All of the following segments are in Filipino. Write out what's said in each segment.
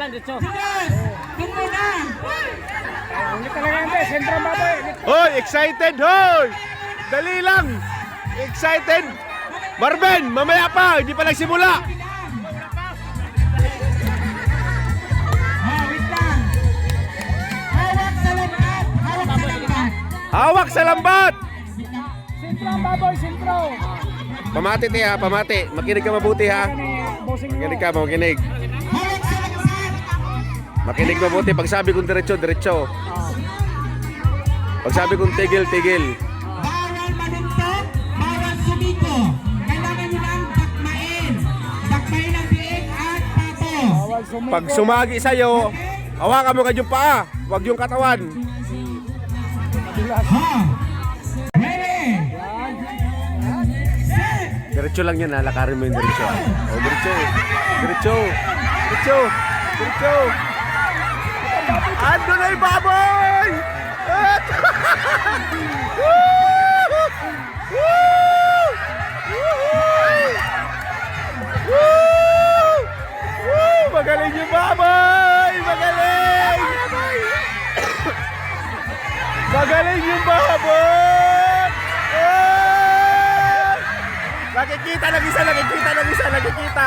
dito. Tumbo na. Ulit talaga hindi, sentro baboy. Hoy, excited, hoy! Dali lang! Excited! Marvin, mamaya pa, hindi pa nagsimula! Wait lang. Hawak sa lambat. Hawak sa lambat! Sentro ang baboy, sentro. Pamati te ha, pamati. Makinig ka mabuti ha. Bossing mo. Makinig ka, makinig. Hawak sa lambat. Makinig mabuti. Pag sabi kong diretso, diretso. Pag sabi kong tigil, tigil. Bawal manuntok, bawal sumiko. Kailangan nyo lang dakmain. Dakmain ang biig at pato. Bawal sumiko. Pag sumagi sa'yo, hawakan mo ka yung paa. Huwag yung katawan. Ha! Ready! Set! Diretso lang yan ha. Lakarin mo yung diretso. O, diretso. Diretso. Diretso. Diretso. Ando na yung baboy! At... Woo! Woo! Woo! Woo! Magaling yung baboy! Magaling! Magaling yung baboy! Ah! Nakikita ng isa, nakikita ng isa, nakikita!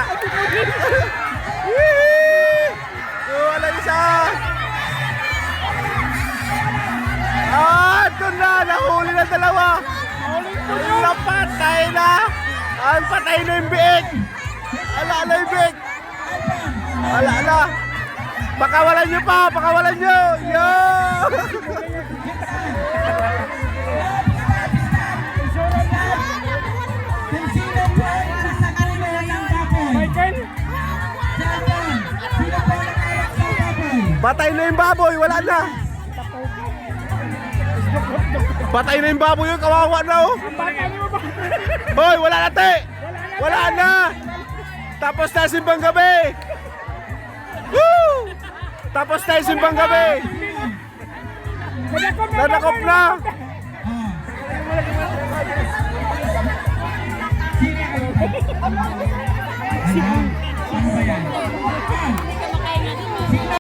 Wala isa! Ah, ito na! Nahuli na dalawa! Napatay na! Ang patay na yung biig! Ala, ala yung biig! Ala, ala! Pakawalan nyo pa! Pakawalan nyo! Yo! Kung sino po ay nasa kanila ng baboy. Michael. Diyan. Sino po ay nakayak ng baboy? Patay na yung baboy! Wala na! Patay na yung baboy yun! Kawawa na oh! Bata niyo ba? Hoy! Wala na te! Wala na! Tapos na simbang gabi! Woo! Tapos na yung simbang gabi! Nadakop na! Sino ba yan?